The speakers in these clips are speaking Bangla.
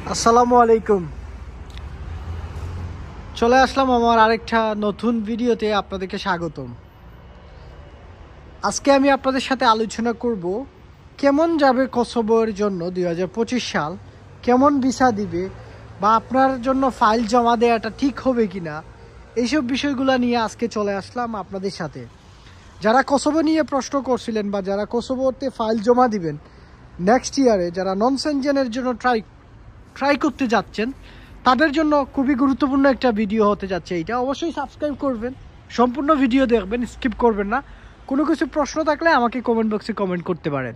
আসসালামু আলাইকুম। চলে আসলাম আমার আরেকটা নতুন ভিডিওতে, আপনাদেরকে স্বাগতম। আজকে আমি আপনাদের সাথে আলোচনা করব কেমন যাবে কসোভোর জন্য 2025 সাল, কেমন ভিসা দিবে বা আপনার জন্য ফাইল জমা দেওয়াটা ঠিক হবে কিনা, এইসব বিষয়গুলো নিয়ে আজকে চলে আসলাম আপনাদের সাথে। যারা কসোভো নিয়ে প্রশ্ন করছিলেন বা যারা কসোভোতে ফাইল জমা দিবেন নেক্সট ইয়ারে, যারা নন সেনজেনের জন্য ট্রাই করতে যাচ্ছেন, তাদের জন্য খুবই গুরুত্বপূর্ণ একটা ভিডিও হতে যাচ্ছে এইটা। অবশ্যই সাবস্ক্রাইব করবেন, সম্পূর্ণ ভিডিও দেখবেন, স্কিপ করবেন না। কোনো কিছু প্রশ্ন থাকলে আমাকে কমেন্ট বক্সে কমেন্ট করতে পারেন,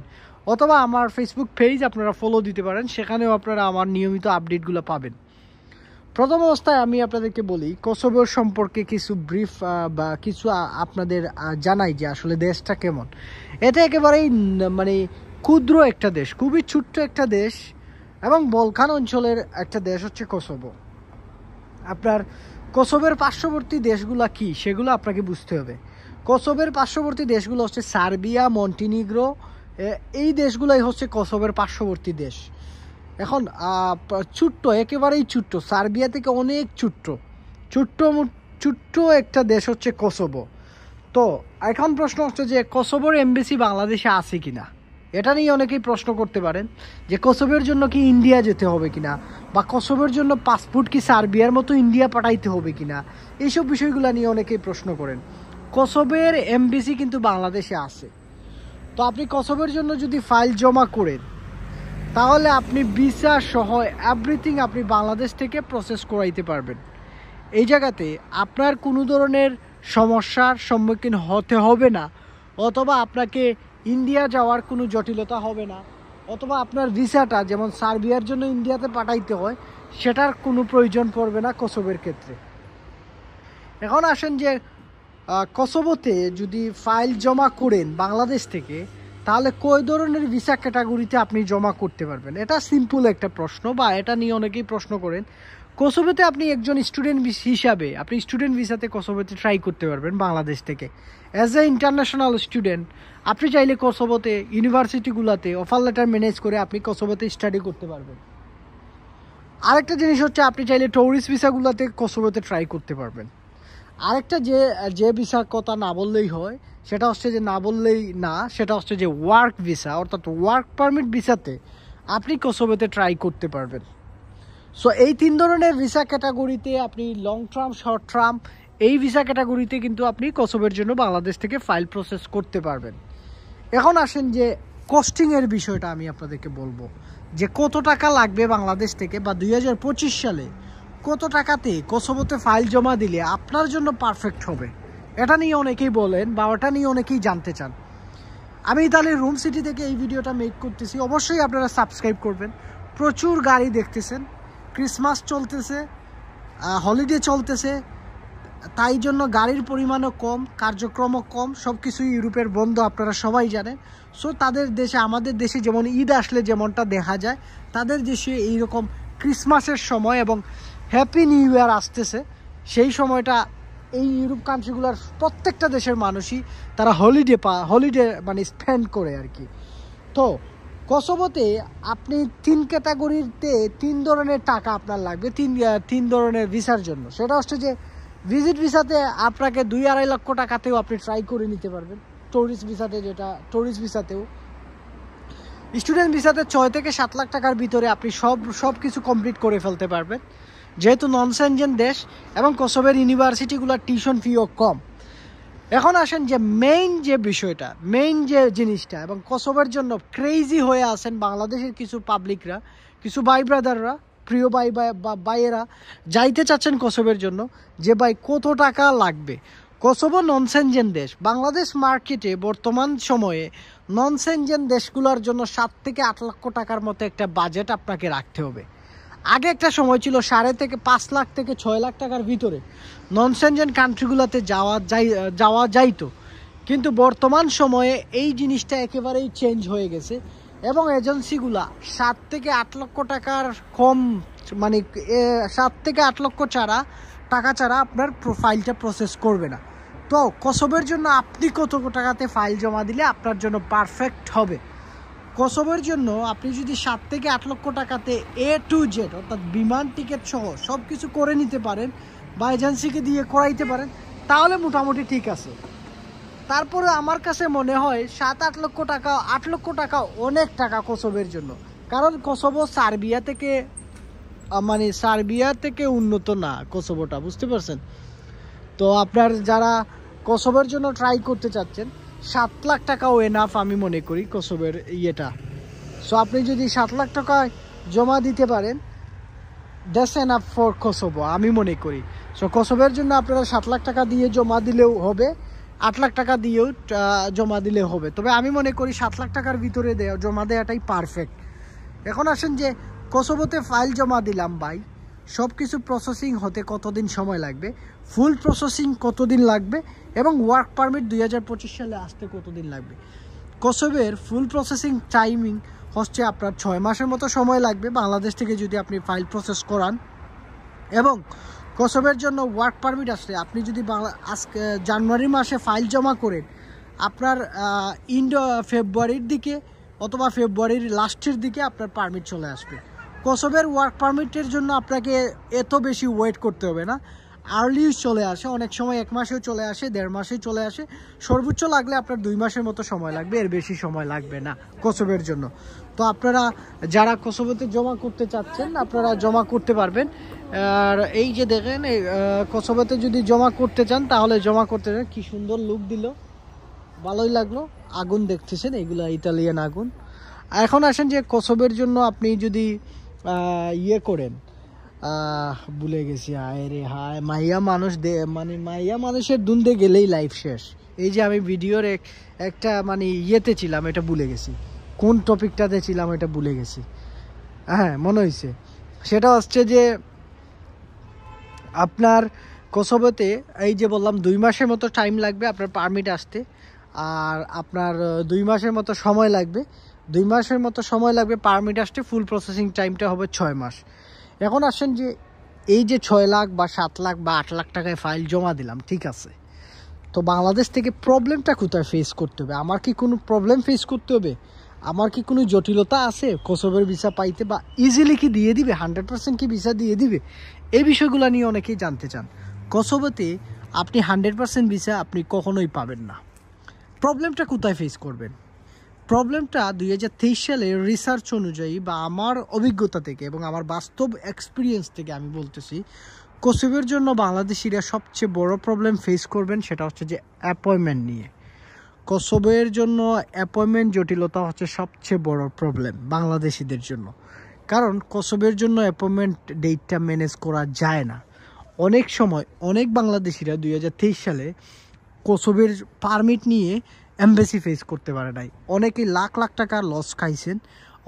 অথবা আমার ফেসবুক পেজ আপনারা ফলো দিতে পারেন, সেখানেও আপনারা আমার নিয়মিত আপডেটগুলো পাবেন। প্রথম অবস্থায় আমি আপনাদেরকে বলি কসোভোর সম্পর্কে কিছু ব্রিফ বা কিছু আপনাদের জানাই যে আসলে দেশটা কেমন। এটা একেবারেই মানে ক্ষুদ্র একটা দেশ, খুবই ছোট্ট একটা দেশ এবং বলকান অঞ্চলের একটা দেশ হচ্ছে কসোভো। আপনার কসোভোর পার্শ্ববর্তী দেশগুলো কি সেগুলো আপনাকে বুঝতে হবে। কসোভোর পার্শ্ববর্তী দেশগুলো হচ্ছে সার্বিয়া, মন্টিনিগ্রো, এই দেশগুলোই হচ্ছে কসোভোর পার্শ্ববর্তী দেশ। এখন ছোট্ট, একেবারেই ছোট্ট, সার্বিয়া থেকে অনেক ছোট্ট ছোট্ট একটা দেশ হচ্ছে কসোভো। তো এখন প্রশ্ন হচ্ছে যে কসোভোর এমবেসি বাংলাদেশে আছে কিনা, এটা নিয়ে অনেকেই প্রশ্ন করতে পারেন যে কসোভোর জন্য কি ইন্ডিয়া যেতে হবে কিনা, বা কসোভোর জন্য পাসপোর্ট কি সার্বিয়ার মতো ইন্ডিয়া পাঠাইতে হবে কিনা, এইসব বিষয়গুলো নিয়ে অনেকেই প্রশ্ন করেন। কসোভোর এমবেসি কিন্তু বাংলাদেশে আছে। তো আপনি কসোভোর জন্য যদি ফাইল জমা করেন, তাহলে আপনি ভিসা সহ এভরিথিং আপনি বাংলাদেশ থেকে প্রসেস করাইতে পারবেন। এই জায়গাতে আপনার কোনো ধরনের সমস্যার সম্মুখীন হতে হবে না, অথবা আপনাকে ইন্ডিয়া যাওয়ার কোনো জটিলতা হবে না, অথবা আপনার ভিসাটা যেমন সার্বিয়ার জন্য ইন্ডিয়াতে পাঠাইতে হয় সেটার কোনো প্রয়োজন পড়বে না কসোভোর ক্ষেত্রে। এখন আসেন যে কসোভোতে যদি ফাইল জমা করেন বাংলাদেশ থেকে, তাহলে কয় ধরনের ভিসা ক্যাটাগরিতে আপনি জমা করতে পারবেন। এটা সিম্পল একটা প্রশ্ন, বা এটা নিয়ে অনেকেই প্রশ্ন করেন। কসোভোতে আপনি একজন স্টুডেন্ট হিসাবে আপনি স্টুডেন্ট ভিসাতে কসোভোতে ট্রাই করতে পারবেন বাংলাদেশ থেকে। অ্যাজ এ ইন্টারন্যাশনাল স্টুডেন্ট আপনি চাইলে কসোভোতে ইউনিভার্সিটিগুলোতে অফার লেটার ম্যানেজ করে আপনি কসোভোতে স্টাডি করতে পারবেন। আরেকটা জিনিস হচ্ছে আপনি চাইলে ট্যুরিস্ট ভিসাগুলোতে কসোভোতে ট্রাই করতে পারবেন। আরেকটা যে ভিসার কথা না বললেই হয়, সেটা হচ্ছে যে না বললেই না, সেটা হচ্ছে যে ওয়ার্ক ভিসা, অর্থাৎ ওয়ার্ক পারমিট ভিসাতে আপনি কসোভোতে ট্রাই করতে পারবেন। সো এই তিন ধরনের ভিসা ক্যাটাগরিতে আপনি লং টার্ম, শর্ট টার্ম, এই ভিসা ক্যাটাগরিতে কিন্তু আপনি কসোভোর জন্য বাংলাদেশ থেকে ফাইল প্রসেস করতে পারবেন। এখন আসেন যে কস্টিংয়ের বিষয়টা আমি আপনাদেরকে বলবো যে কত টাকা লাগবে বাংলাদেশ থেকে, বা 2025 সালে কত টাকাতে কসোভোতে ফাইল জমা দিলে আপনার জন্য পারফেক্ট হবে। এটা নিয়ে অনেকেই বলেন বা ওটা নিয়ে অনেকেই জানতে চান। আমি ইতালির রোম সিটি থেকে এই ভিডিওটা মেক করতেছি, অবশ্যই আপনারা সাবস্ক্রাইব করবেন। প্রচুর গাড়ি দেখতেছেন, ক্রিসমাস চলতেছে, হলিডে চলতেছে, তাই জন্য গাড়ির পরিমাণও কম, কার্যক্রমও কম, সব কিছুই ইউরোপের বন্ধ, আপনারা সবাই জানেন। সো তাদের দেশে, আমাদের দেশে যেমন ঈদ আসলে যেমনটা দেখা যায়, তাদের দেশে এইরকম ক্রিসমাসের সময় এবং হ্যাপি নিউ ইয়ার আসতেছে, সেই সময়টা এই ইউরোপ কান্ট্রিগুলোর প্রত্যেকটা দেশের মানুষই তারা হলিডে মানে স্পেন্ড করে আর কি। তো কসোভোতে আপনি তিন ক্যাটাগরিতে তিন ধরনের টাকা আপনার লাগবে তিন ধরনের ভিসার জন্য। সেটা হচ্ছে যে ভিজিট ভিসাতে আপনাকে 2-2.5 লক্ষ টাকাতেও আপনি ট্রাই করে নিতে পারবেন। ট্যুরিস্ট ভিসাতে, যেটা ট্যুরিস্ট ভিসাতেও, স্টুডেন্ট ভিসাতে 6 থেকে 7 লাখ টাকার ভিতরে আপনি সব কিছু কমপ্লিট করে ফেলতে পারবেন, যেহেতু নন সেনজেন দেশ এবং কসোভোর ইউনিভার্সিটিগুলোর টিউশন ফিও কম। এখন আসেন যে মেইন যে জিনিসটা, এবং কসোভোর জন্য ক্রেজি হয়ে আছেন বাংলাদেশের কিছু পাবলিকরা, কিছু ভাই ব্রাদাররা, প্রিয় ভাইয়েরা যাইতে চাচ্ছেন কসোভোর জন্য, যে ভাই কত টাকা লাগবে। কসোভো নন সেনজেন দেশ, বাংলাদেশ মার্কেটে বর্তমান সময়ে নন সেনজেন দেশগুলোর জন্য 7 থেকে 8 লক্ষ টাকার মতো একটা বাজেট আপনাকে রাখতে হবে। আগে একটা সময় ছিল 5 লাখ থেকে 6 লাখ টাকার ভিতরে নন সেনজেন কান্ট্রিগুলোতে যাওয়া যাইতো, কিন্তু বর্তমান সময়ে এই জিনিসটা একেবারেই চেঞ্জ হয়ে গেছে, এবং এজেন্সিগুলা 7 থেকে 8 লক্ষ টাকার কম, মানে 7 থেকে 8 লক্ষ টাকা ছাড়া আপনার ফাইলটা প্রসেস করবে না। তো কসোভোর জন্য আপনি কত টাকাতে ফাইল জমা দিলে আপনার জন্য পারফেক্ট হবে, কোসোভোর জন্য আপনি যদি 7 থেকে 8 লক্ষ টাকাতে A to Z অর্থাৎ বিমান টিকিট সহ সব কিছু করে নিতে পারেন বা এজেন্সিকে দিয়ে করাইতে পারেন, তাহলে মোটামুটি ঠিক আছে। তারপরে আমার কাছে মনে হয় 7-8 লক্ষ টাকা, 8 লক্ষ টাকা অনেক টাকা কোসোভোর জন্য। কারণ কোসোভো সার্বিয়া থেকে উন্নত না কোসোভোটা, বুঝতে পারছেন? তো আপনার যারা কোসোভোর জন্য ট্রাই করতে চাচ্ছেন, 7 লাখ টাকাও এনাফ আমি মনে করি কোসোভোর ইয়েটা। সো আপনি যদি 7 লাখ টাকা জমা দিতে পারেন, দ্যাটস এনাফ ফর কোসোভো আমি মনে করি। সো কোসোভোর জন্য আপনারা 7 লাখ টাকা দিয়ে জমা দিলেও হবে, 8 লাখ টাকা দিয়েও জমা দিলে হবে। তবে আমি মনে করি 7 লাখ টাকার ভিতরে জমা দেওয়াটাই পারফেক্ট। এখন আসেন যে কোসোভোতে ফাইল জমা দিলাম ভাই, সব কিছু প্রসেসিং হতে কতদিন সময় লাগবে, ফুল প্রসেসিং কতদিন লাগবে, এবং ওয়ার্ক পারমিট 2025 সালে আসতে কতদিন লাগবে। কোসোভোর ফুল প্রসেসিং টাইমিং হচ্ছে আপনার 6 মাসের মতো সময় লাগবে বাংলাদেশ থেকে যদি আপনি ফাইল প্রসেস করান। এবং কোসোভোর জন্য ওয়ার্ক পারমিট আসলে আপনি যদি আজকে জানুয়ারি মাসে ফাইল জমা করেন, আপনার ফেব্রুয়ারির দিকে অথবা ফেব্রুয়ারির লাস্টের দিকে আপনার পারমিট চলে আসবে। কোসোভোর ওয়ার্ক পারমিটের জন্য আপনাকে এত বেশি ওয়েট করতে হবে না, আর্লিও চলে আসে, অনেক সময় 1 মাসেও চলে আসে, 1.5 মাসেও চলে আসে, সর্বোচ্চ লাগলে আপনার 2 মাসের মতো সময় লাগবে, এর বেশি সময় লাগবে না কোসোভোর জন্য। তো আপনারা যারা কোসোভোতে জমা করতে চাচ্ছেন আপনারা জমা করতে পারবেন। আর এই যে দেখেন কোসোভোতে যদি জমা করতে চান তাহলে জমা করতে চান। কি সুন্দর লুক দিল, ভালোই লাগলো। আগুন দেখতেছেন, এগুলো ইতালিয়ান আগুন। এখন আসেন যে কোসোভোর জন্য আপনি যদি ইয়ে করেন, ভুলে গেছি, হায় রে হায়, মাইয়া মানুষের দুন্দে গেলেই লাইফ শেষ। এই যে আমি ভিডিওর একটা ইয়েতে ছিলাম, এটা ভুলে গেছি, কোন টপিকটাতে ছিলাম এটা ভুলে গেছি। হ্যাঁ মনে হয়েছে, সেটা হচ্ছে যে আপনার কোসোভোতে এই যে বললাম 2 মাসের মতো টাইম লাগবে আপনার পারমিট আসতে, আর আপনার 2 মাসের মতো সময় লাগবে, 2 মাসের মতো সময় লাগবে পারমিট আসতে। ফুল প্রসেসিং টাইমটা হবে 6 মাস। এখন আসেন যে এই যে 6 লাখ বা 7 লাখ বা 8 লাখ টাকায় ফাইল জমা দিলাম, ঠিক আছে, তো বাংলাদেশ থেকে প্রবলেমটা কোথায় ফেস করতে হবে? আমার কি কোনো প্রবলেম ফেস করতে হবে? আমার কি কোনো জটিলতা আছে কোসোভোর ভিসা পাইতে, বা ইজিলি কি দিয়ে দিবে, 100% কি ভিসা দিয়ে দিবে? এই বিষয়গুলো নিয়ে অনেকেই জানতে চান। কোসোভোতে আপনি 100% ভিসা আপনি কখনোই পাবেন না। প্রবলেমটা কোথায় ফেস করবেন? প্রবলেমটা 2023 সালের রিসার্চ অনুযায়ী বা আমার অভিজ্ঞতা থেকে এবং আমার বাস্তব এক্সপিরিয়েন্স থেকে আমি বলতেছি, কোসোভোর জন্য বাংলাদেশিরা সবচেয়ে বড় প্রবলেম ফেস করবেন, সেটা হচ্ছে যে অ্যাপয়েন্টমেন্ট নিয়ে। কোসোভোর জন্য অ্যাপয়েন্টমেন্ট জটিলতা হচ্ছে সবচেয়ে বড় প্রবলেম বাংলাদেশিদের জন্য। কারণ কোসোভোর জন্য অ্যাপয়েন্টমেন্ট ডেটটা ম্যানেজ করা যায় না। অনেক সময় অনেক বাংলাদেশিরা 2023 সালে কোসোভোর পারমিট নিয়ে এমবেসি ফেস করতে পারে নাই। অনেকে লাখ লাখ টাকা লস খাইছেন,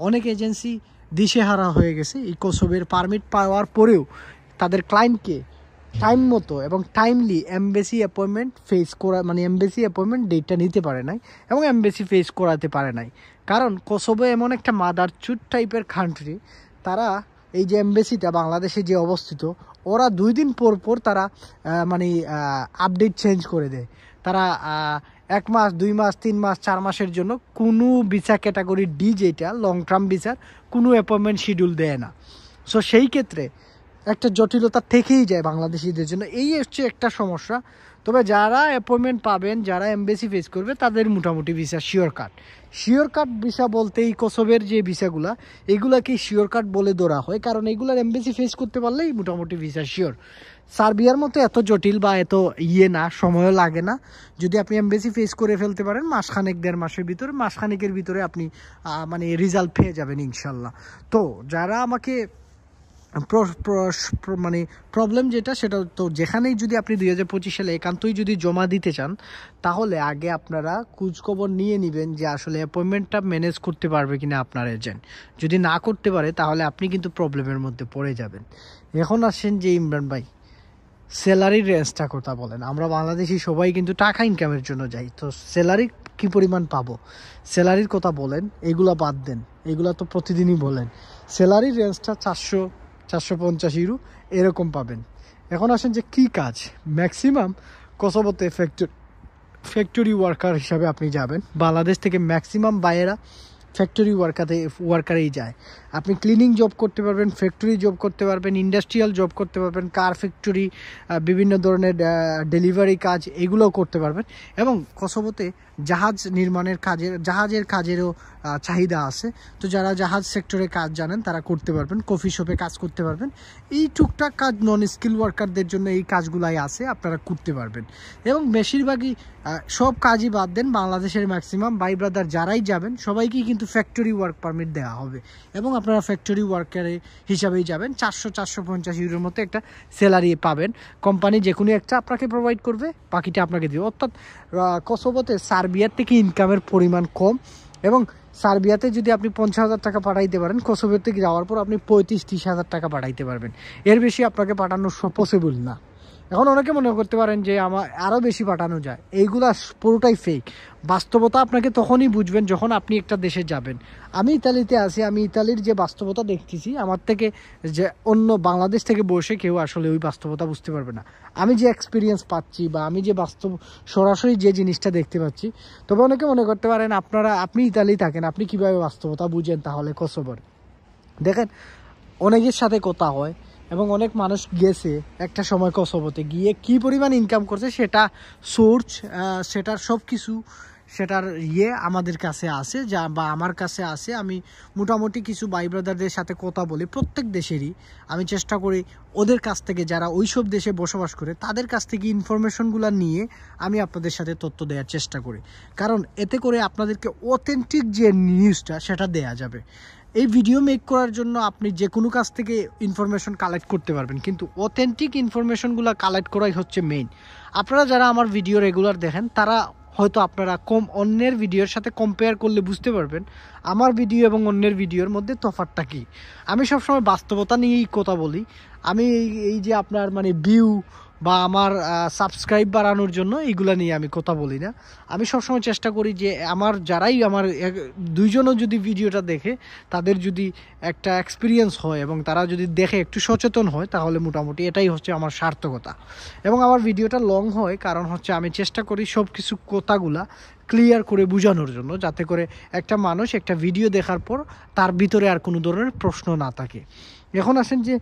অনেক এজেন্সি দিশেহারা হয়ে গেছে এই কোসোভোর পারমিট পাওয়ার পরেও তাদের ক্লায়েন্টকে টাইম মতো এবং টাইমলি এমবেসি অ্যাপয়েন্টমেন্ট ফেস করা এমবেসি অ্যাপয়েন্টমেন্ট ডেটটা নিতে পারে নাই এবং এমবেসি ফেস করাতে পারে নাই। কারণ কোসোভো এমন একটা মাদারচুদ টাইপের কান্ট্রি, তারা এই যে এমবেসিটা বাংলাদেশে যে অবস্থিত, ওরা 2 দিন পর পর তারা আপডেট চেঞ্জ করে দেয়। তারা 1 মাস 2 মাস 3 মাস 4 মাসের জন্য কোনো ভিসা ক্যাটাগরি ডি যেটা লং টার্ম ভিসার কোনো অ্যাপয়েন্টমেন্ট শিডিউল দেয় না। সো সেই ক্ষেত্রে একটা জটিলতা থেকেই যায় বাংলাদেশিদের জন্য, এই হচ্ছে একটা সমস্যা। তবে যারা অ্যাপয়েন্টমেন্ট পাবেন, যারা এমবেসি ফেস করবে, তাদের মোটামুটি ভিসা শিওর কাট ভিসা বলতে এই কোসোভোর যে ভিসাগুলা, এগুলাকে শিওর কাট বলে ধরা হয়, কারণ এগুলার এমবেসি ফেস করতে পারলেই মোটামুটি ভিসা শিওর। সার্বিয়ার মতো এত জটিল বা এত না, সময়ও লাগে না। যদি আপনি এমবেসি ফেস করে ফেলতে পারেন মাসখানেক 1.5 মাসের ভিতরে, মাসখানেকের ভিতরে আপনি রেজাল্ট পেয়ে যাবেন ইনশাল্লাহ। তো যারা আমাকে প্রবলেম যেটা, সেটা তো যেখানেই যদি আপনি 2025 সালে একান্তই যদি জমা দিতে চান, তাহলে আগে আপনারা খোঁজখবর নিয়ে নেবেন যে আসলে অ্যাপয়েন্টমেন্টটা ম্যানেজ করতে পারবে কিনা আপনার এজেন্ট। যদি না করতে পারে তাহলে আপনি কিন্তু প্রবলেমের মধ্যে পড়ে যাবেন। এখন আসেন যে ইমরান ভাই, স্যালারির রেঞ্জটা কথা বলেন। আমরা বাংলাদেশি সবাই কিন্তু টাকা ইনকামের জন্য যাই, তো স্যালারি কি পরিমাণ পাবো, স্যালারির কথা বলেন। এগুলা বাদ দেন, এগুলা তো প্রতিদিনই বলেন। স্যালারির রেঞ্জটা 400-450 ইউরো এরকম পাবেন। এখন আসেন যে কি কাজ, ম্যাক্সিমাম কোসোভোতে ফ্যাক্টরি ওয়ার্কার হিসাবে আপনি যাবেন। বাংলাদেশ থেকে ম্যাক্সিমাম বাইরেরা ফ্যাক্টরি ওয়ার্কারেই যায়। আপনি ক্লিনিং জব করতে পারবেন, ফ্যাক্টরি জব করতে পারবেন, ইন্ডাস্ট্রিয়াল জব করতে পারবেন, কার ফ্যাক্টরি, বিভিন্ন ধরনের ডেলিভারি কাজ এগুলোও করতে পারবেন। এবং কসোভোতে জাহাজের কাজেরও চাহিদা আছে। তো যারা জাহাজ সেক্টরে কাজ জানেন তারা করতে পারবেন, কফি শপে কাজ করতে পারবেন। এই টুকটাক কাজ নন স্কিল ওয়ার্কারদের জন্য এই কাজগুলাই আছে, আপনারা করতে পারবেন। এবং বেশিরভাগই সব কাজই বাদ দেন, বাংলাদেশের ম্যাক্সিমাম ভাই ব্রাদার যারাই যাবেন সবাইকেই কিন্তু ফ্যাক্টরি ওয়ার্ক পারমিট দেওয়া হবে এবং আপনারা ফ্যাক্টরি ওয়ার্কারে হিসাবেই যাবেন। 400-450 ইউরোর মতো একটা স্যালারি পাবেন, কোম্পানি যে কোনো একটা আপনাকে প্রোভাইড করবে, বাকিটা আপনাকে দেবে। অর্থাৎ কসোভোতে সার্বিয়ার থেকে ইনকামের পরিমাণ কম, এবং সার্বিয়াতে যদি আপনি 50,000 টাকা পাঠাইতে পারেন, কসোভো থেকে যাওয়ার পর আপনি 35-30,000 টাকা পাঠাইতে পারবেন। এর বেশি আপনাকে পাঠানো পসিবল না। এখন অনেকে মনে করতে পারেন যে আমার আরও বেশি পাঠানো যায়, এইগুলা পুরোটাই ফেক। বাস্তবতা আপনাকে তখনই বুঝবেন যখন আপনি একটা দেশে যাবেন। আমি ইতালিতে আছি, আমি ইতালির যে বাস্তবতা দেখতেছি, আমার থেকে যে অন্য বাংলাদেশ থেকে বসে কেউ আসলে ওই বাস্তবতা বুঝতে পারবে না। আমি যে এক্সপিরিয়েন্স পাচ্ছি বা আমি যে সরাসরি যে জিনিসটা দেখতে পাচ্ছি। তবে অনেকে মনে করতে পারেন আপনি ইতালি থাকেন, আপনি কিভাবে বাস্তবতা বুঝেন তাহলে কসোভোর। দেখেন, অনেকের সাথে কথা হয় এবং অনেক মানুষ গেছে একটা সময় কসোভোতে গিয়ে কি পরিমাণ ইনকাম করছে সেটা সোর্স, সেটার সব কিছু, সেটার আমাদের কাছে আছে বা আমার কাছে আছে। আমি মোটামুটি কিছু ভাই ব্রাদারদের সাথে কথা বলি, প্রত্যেক দেশেরই আমি চেষ্টা করি ওদের কাছ থেকে, যারা ওইসব দেশে বসবাস করে তাদের কাছ থেকে ইনফরমেশনগুলো নিয়ে আমি আপনাদের সাথে তথ্য দেওয়ার চেষ্টা করি। কারণ এতে করে আপনাদেরকে অথেন্টিক যে নিউজটা সেটা দেয়া যাবে। এই ভিডিও মেক করার জন্য আপনি যে কোনো কাছ থেকে ইনফরমেশন কালেক্ট করতে পারবেন, কিন্তু অথেন্টিক ইনফরমেশনগুলো কালেক্ট করাই হচ্ছে মেইন। আপনারা যারা আমার ভিডিও রেগুলার দেখেন তারা হয়তো আপনারা অন্যের ভিডিওর সাথে কম্পেয়ার করলে বুঝতে পারবেন আমার ভিডিও এবং অন্যের ভিডিওর মধ্যে তফাৎটা কী। আমি সবসময় বাস্তবতা নিয়েই কথা বলি। আমি এই যে আপনার মানে ভিউ বা আমার সাবস্ক্রাইব বাড়ানোর জন্য এইগুলা নিয়ে আমি কথা বলি না। আমি সবসময় চেষ্টা করি যে আমার দুইজনও যদি ভিডিওটা দেখে তাদের যদি একটা এক্সপিরিয়েন্স হয় এবং তারা যদি দেখে একটু সচেতন হয়, তাহলে মোটামুটি এটাই হচ্ছে আমার সার্থকতা। এবং আমার ভিডিওটা লং হয় কারণ হচ্ছে আমি চেষ্টা করি সব কিছু কথাগুলা ক্লিয়ার করে বোঝানোর জন্য, যাতে করে একটা মানুষ একটা ভিডিও দেখার পর তার ভিতরে আর কোনো ধরনের প্রশ্ন না থাকে। এখন আসেন যে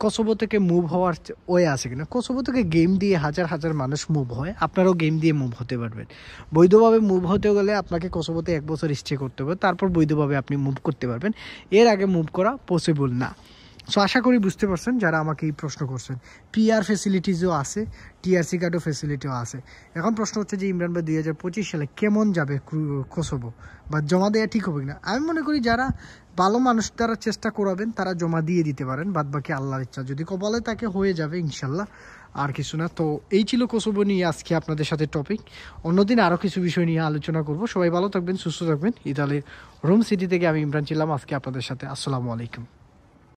কসোভো থেকে মুভ হওয়ার ওয়ে আছে কিনা। কসোভো থেকে গেম দিয়ে হাজার হাজার মানুষ মুভ হয়, আপনারাও গেম দিয়ে মুভ হতে পারবেন। বৈধভাবে মুভ হতে গেলে আপনাকে কসোভোতে 1 বছর স্টে করতে হবে, তারপর বৈধভাবে আপনি মুভ করতে পারবেন। এর আগে মুভ করা পসিবল না। সো আশা করি বুঝতে পারছেন যারা আমাকে এই প্রশ্ন করছেন। PR ফেসিলিটিসও আছে, TRC কার্ডও ফেসিলিটিও আছে। এখন প্রশ্ন হচ্ছে যে ইমরান ভাই 2025 সালে কেমন যাবে কসোভো, বা জমা দেওয়া ঠিক হবে কিনা। আমি মনে করি যারা ভালো মানুষ তারা চেষ্টা করাবেন, তারা জমা দিয়ে দিতে পারেন, বাদবাকি আল্লাহর ইচ্ছা, যদি কপালে তাকে হয়ে যাবে ইনশাল্লাহ, আর কিছু না। তো এই ছিল কসোভো নিয়ে আজকে আপনাদের সাথে টপিক। অন্যদিন আরও কিছু বিষয় নিয়ে আলোচনা করব। সবাই ভালো থাকবেন, সুস্থ থাকবেন। ইতালির রোম সিটি থেকে আমি ইমরান ছিলাম আজকে আপনাদের সাথে। আসসালামু আলাইকুম।